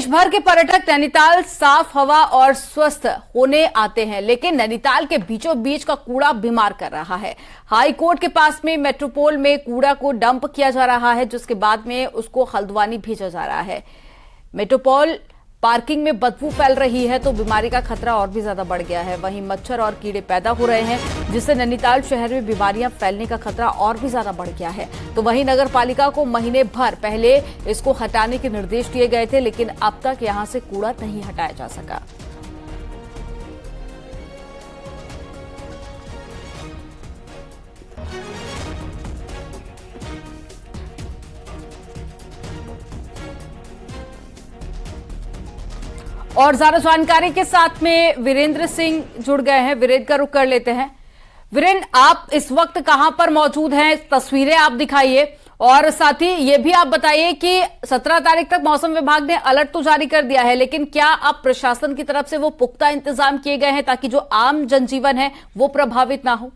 देश भर के पर्यटक नैनीताल साफ हवा और स्वस्थ होने आते हैं, लेकिन नैनीताल के बीचों बीच का कूड़ा बीमार कर रहा है। हाई कोर्ट के पास में मेट्रोपोल में कूड़ा को डंप किया जा रहा है, जिसके बाद में उसको हल्द्वानी भेजा जा रहा है। मेट्रोपोल पार्किंग में बदबू फैल रही है तो बीमारी का खतरा और भी ज्यादा बढ़ गया है। वहीं मच्छर और कीड़े पैदा हो रहे हैं, जिससे नैनीताल शहर में बीमारियां फैलने का खतरा और भी ज्यादा बढ़ गया है। तो वहीं नगर पालिका को महीने भर पहले इसको हटाने के निर्देश दिए गए थे, लेकिन अब तक यहां से कूड़ा नहीं हटाया जा सका। और ज्यादा जानकारी के साथ में वीरेंद्र सिंह जुड़ गए हैं। वीरेंद्र का रुख कर लेते हैं। वीरेंद्र, आप इस वक्त कहां पर मौजूद हैं? तस्वीरें आप दिखाइए और साथ ही ये भी आप बताइए कि 17 तारीख तक मौसम विभाग ने अलर्ट तो जारी कर दिया है, लेकिन क्या अब प्रशासन की तरफ से वो पुख्ता इंतजाम किए गए हैं ताकि जो आम जनजीवन है वो प्रभावित ना हो?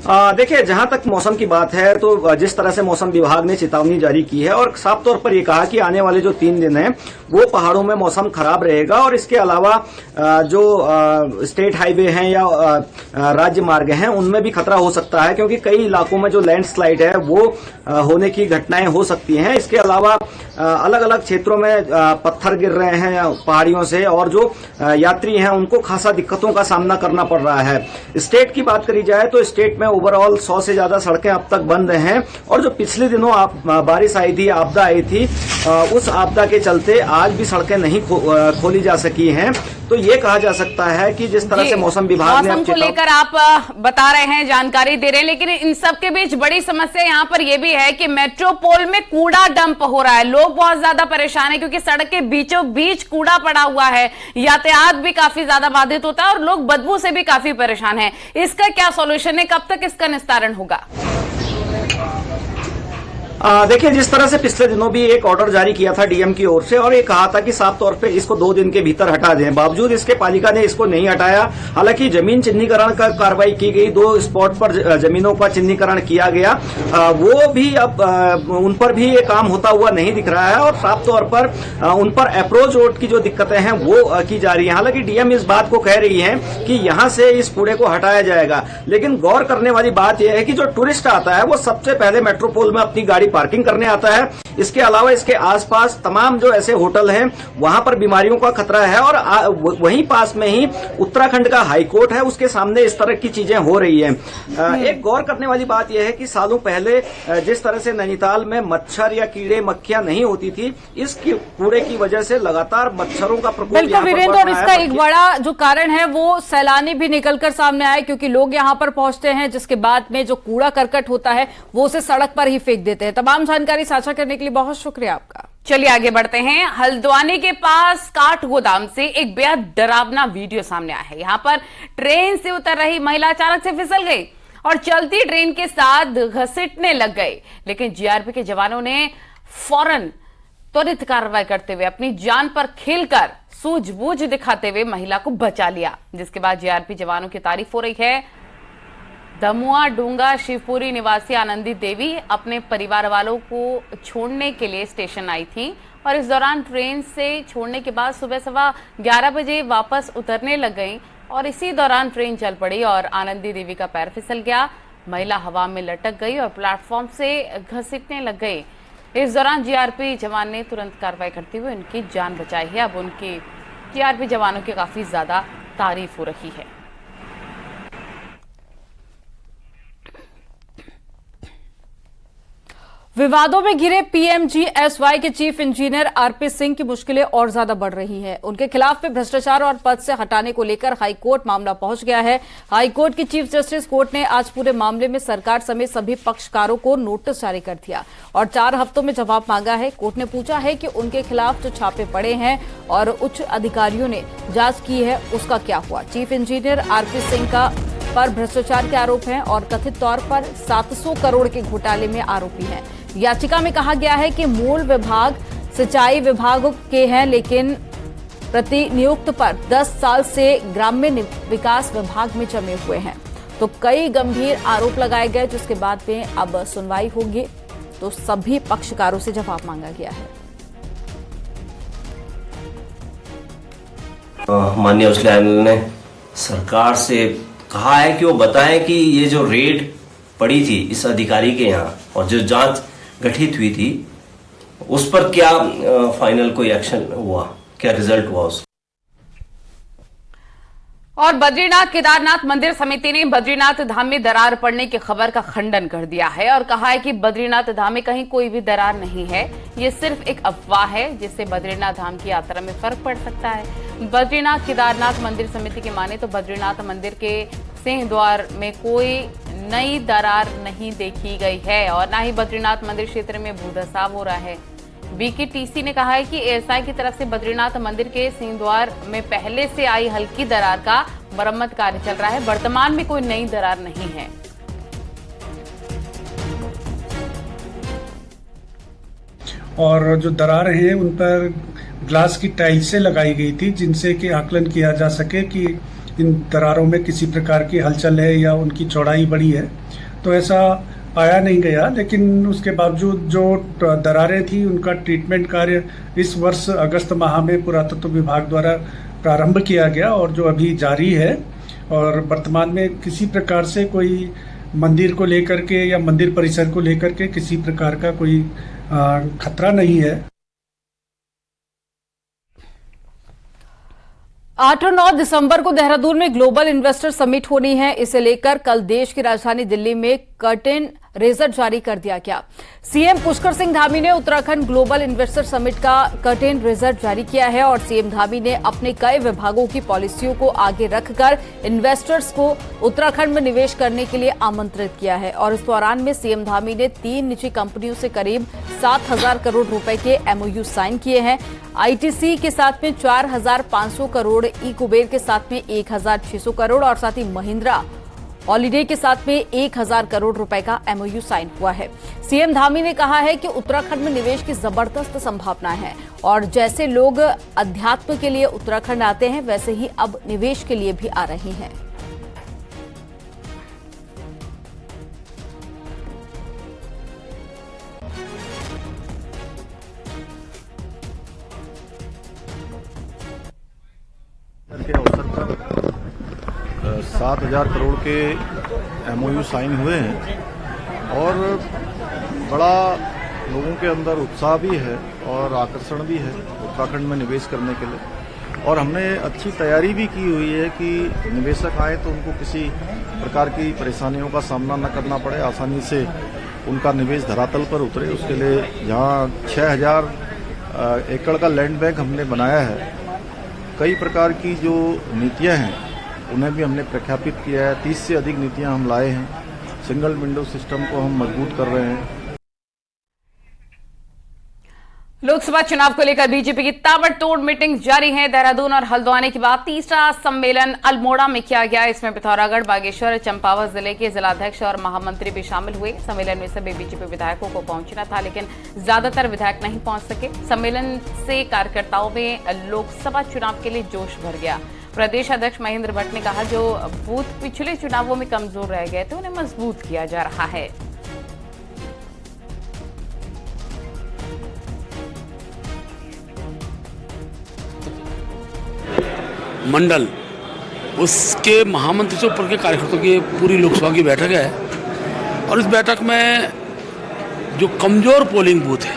देखिए, जहां तक मौसम की बात है तो जिस तरह से मौसम विभाग ने चेतावनी जारी की है और साफ तौर पर यह कहा कि आने वाले जो 3 दिन हैं वो पहाड़ों में मौसम खराब रहेगा और इसके अलावा जो स्टेट हाईवे हैं या राज्य मार्ग हैं उनमें भी खतरा हो सकता है, क्योंकि कई इलाकों में जो लैंडस्लाइड है वो होने की घटनाएं हो सकती हैं। इसके अलावा अलग अलग क्षेत्रों में पत्थर गिर रहे हैं पहाड़ियों से और जो यात्री हैं उनको खासा दिक्कतों का सामना करना पड़ रहा है। स्टेट की बात करी जाए तो स्टेट में ओवरऑल 100 से ज्यादा सड़कें अब तक बंद हैं और जो पिछले दिनों बारिश आई थी, आपदा आई थी, उस आपदा के चलते आज भी सड़कें नहीं खोली जा सकी हैं। तो ये कहा जा सकता है कि जिस तरह से मौसम विभाग ने मौसम को लेकर आप बता रहे हैं, जानकारी दे रहे हैं, लेकिन इन सब के बीच बड़ी समस्या यहाँ पर यह भी है कि मेट्रोपोल में कूड़ा डंप हो रहा है। लोग बहुत ज्यादा परेशान है क्योंकि सड़क के बीचों बीच कूड़ा पड़ा हुआ है, यातायात भी काफी ज्यादा बाधित होता है और लोग बदबू से भी काफी परेशान है। इसका क्या सॉल्यूशन है? कब तक इसका निस्तारण होगा? देखिए, जिस तरह से पिछले दिनों भी एक ऑर्डर जारी किया था डीएम की ओर से और ये कहा था कि साफ तौर पे इसको 2 दिन के भीतर हटा दें, बावजूद इसके पालिका ने इसको नहीं हटाया। हालांकि जमीन चिन्हीकरण का कार्रवाई की गई, 2 स्पॉट पर जमीनों का चिन्हीकरण किया गया, वो भी अब उन पर भी ये काम होता हुआ नहीं दिख रहा है और साफ तौर पर उन पर अप्रोच रोड की जो दिक्कतें हैं वो की जा रही है। हालांकि डीएम इस बात को कह रही है कि यहां से इस कूड़े को हटाया जाएगा, लेकिन गौर करने वाली बात यह है कि जो टूरिस्ट आता है वो सबसे पहले मेट्रोपोल में अपनी गाड़ी पार्किंग करने आता है। इसके अलावा इसके आसपास तमाम जो ऐसे होटल हैं वहां पर बीमारियों का खतरा है और वहीं पास में ही उत्तराखंड का हाई कोर्ट है, उसके सामने इस तरह की चीजें हो रही हैं। एक गौर करने वाली बात यह है कि सालों पहले जिस तरह से नैनीताल में मच्छर या कीड़े मक्खियां नहीं होती थी, इस कूड़े की वजह से लगातार मच्छरों का प्रकोप बिल्कुल वीरेंद्र, और इसका एक बड़ा जो कारण है वो सैलानी भी निकलकर सामने आए, क्योंकि लोग यहां पर पहुंचते हैं जिसके बाद में जो कूड़ा करकट होता है वो उसे सड़क पर ही फेंक देते हैं। तमाम जानकारी साझा करने के लिए बहुत शुक्रिया आपका। चलिए आगे बढ़ते हैं। हल्द्वानी के पास काठ गोदाम से एक बेहद डरावना वीडियो सामने आया है। यहां पर ट्रेन से उतर रही महिला अचानक से फिसल गई और चलती ट्रेन के साथ घसीटने लग गई, लेकिन जीआरपी के जवानों ने फौरन त्वरित कार्रवाई करते हुए अपनी जान पर खेलकर सूझबूझ दिखाते हुए महिला को बचा लिया, जिसके बाद जीआरपी जवानों की तारीफ हो रही है। दमुआ डूंगा शिवपुरी निवासी आनंदी देवी अपने परिवार वालों को छोड़ने के लिए स्टेशन आई थी और इस दौरान ट्रेन से छोड़ने के बाद सुबह 11:15 बजे वापस उतरने लग गई और इसी दौरान ट्रेन चल पड़ी और आनंदी देवी का पैर फिसल गया। महिला हवा में लटक गई और प्लेटफॉर्म से घसीटने लग गई। इस दौरान जीआरपी जवान ने तुरंत कार्रवाई करते हुए उनकी जान बचाई है। अब उनकी जीआरपी जवानों की काफी ज्यादा तारीफ हो रही है। विवादों में घिरे पीएमजीएसवाई के चीफ इंजीनियर आरपी सिंह की मुश्किलें और ज्यादा बढ़ रही हैं। उनके खिलाफ में भ्रष्टाचार और पद से हटाने को लेकर हाईकोर्ट मामला पहुंच गया है। हाईकोर्ट की चीफ जस्टिस कोर्ट ने आज पूरे मामले में सरकार समेत सभी पक्षकारों को नोटिस जारी कर दिया और 4 हफ्तों में जवाब मांगा है। कोर्ट ने पूछा है कि उनके खिलाफ जो छापे पड़े हैं और उच्च अधिकारियों ने जांच की है उसका क्या हुआ। चीफ इंजीनियर आरपी सिंह का पर भ्रष्टाचार के आरोप हैं और कथित तौर पर 700 करोड़ के घोटाले में आरोपी हैं। याचिका में कहा गया है कि मूल विभाग सिंचाई विभाग के हैं, लेकिन प्रतिनियुक्त पर 10 साल से ग्रामीण विकास विभाग में जमे हुए हैं। तो कई गंभीर आरोप लगाए गए, जिसके बाद में अब सुनवाई होगी तो सभी पक्षकारों से जवाब मांगा गया है। माननीय उच्च न्यायालय ने सरकार से कहा है कि वो बताएं कि ये जो रेड पड़ी थी इस अधिकारी के यहाँ और जो जांच गठित हुई थी उस पर क्या फाइनल कोई एक्शन हुआ, क्या रिजल्ट हुआ उसका। और बद्रीनाथ केदारनाथ मंदिर समिति ने बद्रीनाथ धाम में दरार पड़ने की खबर का खंडन कर दिया है और कहा है कि बद्रीनाथ धाम में कहीं कोई भी दरार नहीं है, ये सिर्फ एक अफवाह है जिससे बद्रीनाथ धाम की यात्रा में फर्क पड़ सकता है। बद्रीनाथ केदारनाथ मंदिर समिति की माने तो बद्रीनाथ मंदिर के सिंह द्वार में कोई नई दरार नहीं देखी गई है और न ही बद्रीनाथ मंदिर क्षेत्र में भूधसाव हो रहा है। बीकेटीसी ने कहा है कि एएसआई की तरफ से बद्रीनाथ मंदिर के सिंहद्वार में पहले से आई हल्की दरार का मरम्मत कार्य चल रहा है, वर्तमान में कोई नई दरार नहीं है। और जो दरारें हैं उन पर ग्लास की टाइल्सें लगाई गई थी जिनसे कि आकलन किया जा सके कि इन दरारों में किसी प्रकार की हलचल है या उनकी चौड़ाई बड़ी है, तो ऐसा पाया नहीं गया। लेकिन उसके बावजूद जो दरारें थी उनका ट्रीटमेंट कार्य इस वर्ष अगस्त माह में पुरातत्व विभाग द्वारा प्रारंभ किया गया और जो अभी जारी है और वर्तमान में किसी प्रकार से कोई मंदिर को लेकर के या मंदिर परिसर को लेकर के किसी प्रकार का कोई खतरा नहीं है। 8 और 9 दिसंबर को देहरादून में ग्लोबल इन्वेस्टर समिट होनी है। इसे लेकर कल देश की राजधानी दिल्ली में कर्टेन रेजर जारी कर दिया गया। सीएम पुष्कर सिंह धामी ने उत्तराखंड ग्लोबल इन्वेस्टर समिट का कर्टेन रेजर जारी किया है और सीएम धामी ने अपने कई विभागों की पॉलिसियों को आगे रखकर इन्वेस्टर्स को उत्तराखंड में निवेश करने के लिए आमंत्रित किया है। और इस दौरान में सीएम धामी ने 3 निजी कंपनियों से करीब 7,000 करोड़ रुपए के एमओयू साइन किए हैं। आईटीसी के साथ में 4,500 करोड़, ई कुबेर के साथ में 1,600 करोड़ और साथ ही महिंद्रा हॉलीडे के साथ में 1,000 करोड़ रुपए का एमओयू साइन हुआ है। सीएम धामी ने कहा है कि उत्तराखंड में निवेश की जबरदस्त संभावना है और जैसे लोग अध्यात्म के लिए उत्तराखंड आते हैं वैसे ही अब निवेश के लिए भी आ रहे हैं। के अवसर पर 7,000 करोड़ के एमओयू साइन हुए हैं और बड़ा लोगों के अंदर उत्साह भी है और आकर्षण भी है उत्तराखंड में निवेश करने के लिए। और हमने अच्छी तैयारी भी की हुई है कि निवेशक आए तो उनको किसी प्रकार की परेशानियों का सामना न करना पड़े, आसानी से उनका निवेश धरातल पर उतरे। उसके लिए जहां 6,000 एकड़ का लैंड बैंक हमने बनाया है, कई प्रकार की जो नीतियां हैं उन्हें भी हमने प्रख्यापित किया है। 30 से अधिक नीतियां हम लाए हैं। सिंगल विंडो सिस्टम को हम मजबूत कर रहे हैं। लोकसभा चुनाव को लेकर बीजेपी की ताबड़तोड़ मीटिंग जारी है। देहरादून और हल्द्वानी के बाद तीसरा सम्मेलन अल्मोड़ा में किया गया। इसमें पिथौरागढ़, बागेश्वर, चंपावत जिले के जिलाध्यक्ष और महामंत्री भी शामिल हुए। सम्मेलन में सभी बीजेपी विधायकों को पहुंचना था लेकिन ज्यादातर विधायक नहीं पहुंच सके। सम्मेलन से कार्यकर्ताओं में लोकसभा चुनाव के लिए जोश भर गया। प्रदेश अध्यक्ष महेंद्र भट्ट ने कहा जो बूथ पिछले चुनावों में कमजोर रह गए थे उन्हें मजबूत किया जा रहा है। मंडल उसके महामंत्री से ऊपर के कार्यकर्ताओं की पूरी लोकसभा की बैठक है और इस बैठक में जो कमजोर पोलिंग बूथ है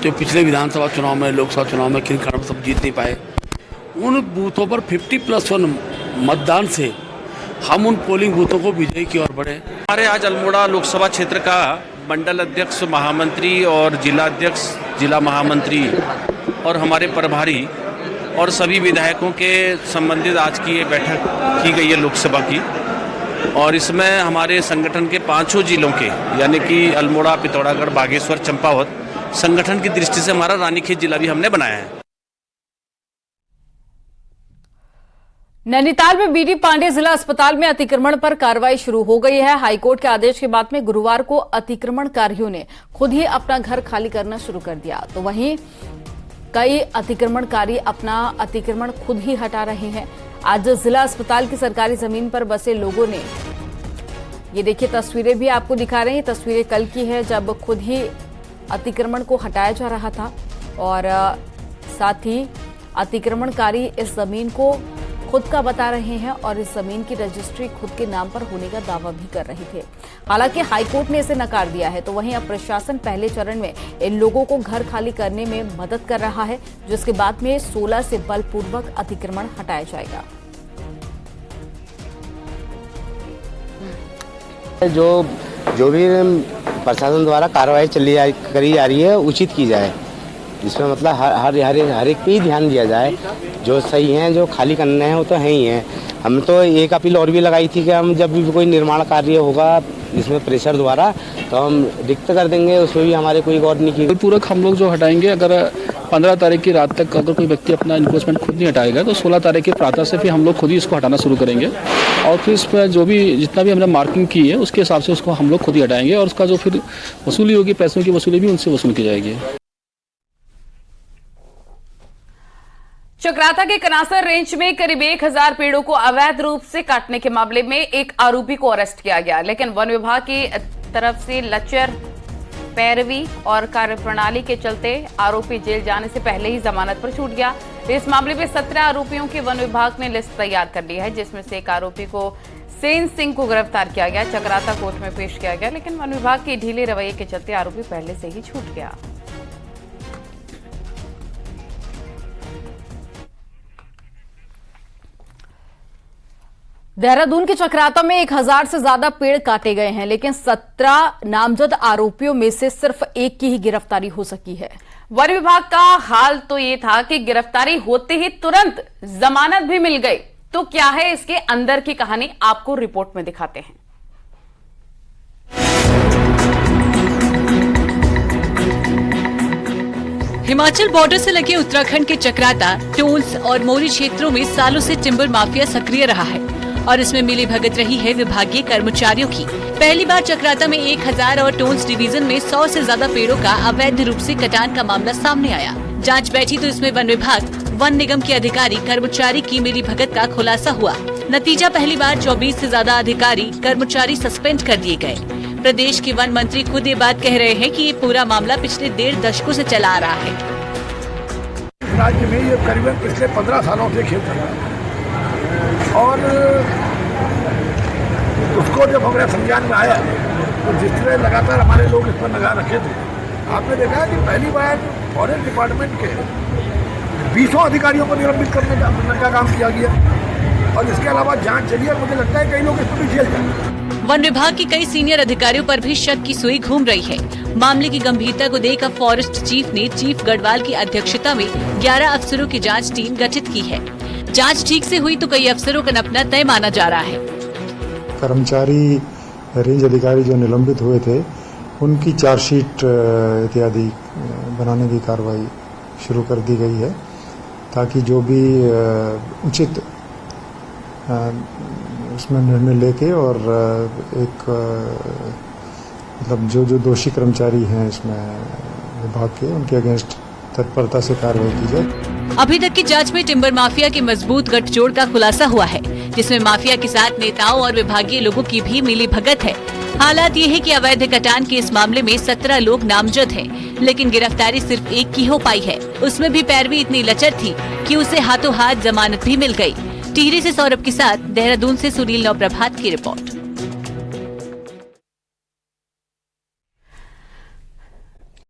जो पिछले विधानसभा चुनाव में, लोकसभा चुनाव में किन कारण सब जीत नहीं पाए, उन बूथों पर 50+1 मतदान से हम उन पोलिंग बूथों को विजयी की ओर बढ़े। हमारे आज अल्मोड़ा लोकसभा क्षेत्र का मंडल अध्यक्ष, महामंत्री और जिला अध्यक्ष, जिला महामंत्री और हमारे प्रभारी और सभी विधायकों के संबंधित आज की ये बैठक की गई है लोकसभा की। और इसमें हमारे संगठन के 5 जिलों के यानी कि अल्मोड़ा, पिथौरागढ़, बागेश्वर, चंपावत संगठन की दृष्टि से हमारा रानीखेत जिला भी हमने बनाया है। नैनीताल में बीडी पांडे जिला अस्पताल में अतिक्रमण पर कार्रवाई शुरू हो गई है। हाईकोर्ट के आदेश के बाद में गुरुवार को अतिक्रमणकारियों ने खुद ही अपना घर खाली करना शुरू कर दिया, तो वहीं कई अतिक्रमणकारी अपना अतिक्रमण खुद ही हटा रहे हैं। आज जिला अस्पताल की सरकारी जमीन पर बसे लोगों ने ये देखिए तस्वीरें भी आपको दिखा रहे हैं। तस्वीरें कल की है जब खुद ही अतिक्रमण को हटाया जा रहा था और साथ ही अतिक्रमणकारी इस जमीन को खुद का बता रहे हैं और इस जमीन की रजिस्ट्री खुद के नाम पर होने का दावा भी कर रहे थे। हालांकि हाईकोर्ट ने इसे नकार दिया है, तो वहीं अब प्रशासन पहले चरण में इन लोगों को घर खाली करने में मदद कर रहा है, जिसके बाद में 16 से बलपूर्वक अतिक्रमण हटाया जाएगा। जो भी प्रशासन द्वारा कार्रवाई करी जा रही है उचित की जाए, जिसमें मतलब हर एक पे ही ध्यान दिया जाए। जो सही हैं, जो खाली करने हैं वो तो है ही हैं। हम तो एक अपील और भी लगाई थी कि हम जब भी कोई निर्माण कार्य होगा इसमें प्रेशर द्वारा तो हम रिक्त कर देंगे, उसमें भी हमारे कोई गौर नहीं की। पूरक हम लोग जो हटाएंगे, अगर 15 तारीख की रात तक अगर कोई व्यक्ति अपना इन्क्रोचमेंट खुद नहीं हटाएगा तो 16 तारीख की प्रातः से फिर हम लोग खुद ही इसको हटाना शुरू करेंगे और फिर इस पर जो भी जितना भी हमने मार्किंग की है उसके हिसाब से उसको हम लोग खुद ही हटाएंगे और उसका जो फिर वसूली होगी, पैसों की वसूली भी उनसे वसूल की जाएगी। चक्राता के कनासर रेंज में करीब 1000 पेड़ों को अवैध रूप से काटने के मामले में एक आरोपी को अरेस्ट किया गया, लेकिन वन विभाग की तरफ से लचर पैरवी और कार्यप्रणाली के चलते आरोपी जेल जाने से पहले ही जमानत पर छूट गया। इस मामले में 17 आरोपियों की वन विभाग ने लिस्ट तैयार कर ली है, जिसमें से एक आरोपी को सेन सिंह को गिरफ्तार किया गया, चक्राता कोर्ट में पेश किया गया, लेकिन वन विभाग के ढीले रवैये के चलते आरोपी पहले से ही छूट गया। देहरादून के चक्राता में 1000 से ज्यादा पेड़ काटे गए हैं, लेकिन 17 नामजद आरोपियों में से सिर्फ एक की ही गिरफ्तारी हो सकी है। वन विभाग का हाल तो ये था कि गिरफ्तारी होते ही तुरंत जमानत भी मिल गई। तो क्या है इसके अंदर की कहानी, आपको रिपोर्ट में दिखाते हैं। हिमाचल बॉर्डर से लगे उत्तराखंड के चक्राता, टोंस और मोरी क्षेत्रों में सालों से टिम्बर माफिया सक्रिय रहा है और इसमें मिली भगत रही है विभागीय कर्मचारियों की। पहली बार चक्राता में 1000 और टोंस डिवीजन में 100 से ज्यादा पेड़ों का अवैध रूप से कटान का मामला सामने आया। जांच बैठी तो इसमें वन विभाग, वन निगम के अधिकारी कर्मचारी की मिली भगत का खुलासा हुआ। नतीजा, पहली बार 24 से ज्यादा अधिकारी कर्मचारी सस्पेंड कर दिए गए। प्रदेश के वन मंत्री खुद ये बात कह रहे हैं कि ये पूरा मामला पिछले 1.5 दशकों से चला आ रहा है। राज्य में ये करीबन पिछले 15 सालों से खेल रहा है और उसको जब हमारे संज्ञान में आया तो जिस तरह लगातार हमारे लोग इस पर निगाह रखे थे, आपने देखा कि पहली बार फॉरेस्ट डिपार्टमेंट के 20 अधिकारियों को निलंबित करने का काम किया गया और इसके अलावा जांच चली और मुझे लगता है कई लोग इस पर भी जेल जाएंगे। वन विभाग के कई सीनियर अधिकारियों पर भी शक की सुई घूम रही है। मामले की गंभीरता को देख अब फॉरेस्ट चीफ ने चीफ गढ़वाल की अध्यक्षता में 11 अफसरों की जांच टीम गठित की है। जांच ठीक से हुई तो कई अफसरों का नपना तय माना जा रहा है। कर्मचारी, रेंज अधिकारी जो निलंबित हुए थे उनकी चार्जशीट इत्यादि बनाने की कार्रवाई शुरू कर दी गई है, ताकि जो भी उचित उसमें निर्णय लेके और एक मतलब जो दोषी कर्मचारी हैं इसमें विभाग के, उनके अगेंस्ट तत्परता से कार्रवाई की जाए। अभी तक की जांच में टिम्बर माफिया के मजबूत गठजोड़ का खुलासा हुआ है, जिसमें माफिया के साथ नेताओं और विभागीय लोगों की भी मिली भगत है। हालात ये है कि अवैध कटान के इस मामले में 17 लोग नामजद हैं, लेकिन गिरफ्तारी सिर्फ एक की हो पाई है। उसमें भी पैरवी इतनी लचर थी कि उसे हाथों हाथ जमानत भी मिल गई। टिहरी से सौरभ के साथ देहरादून से सुनील नवप्रभात की रिपोर्ट।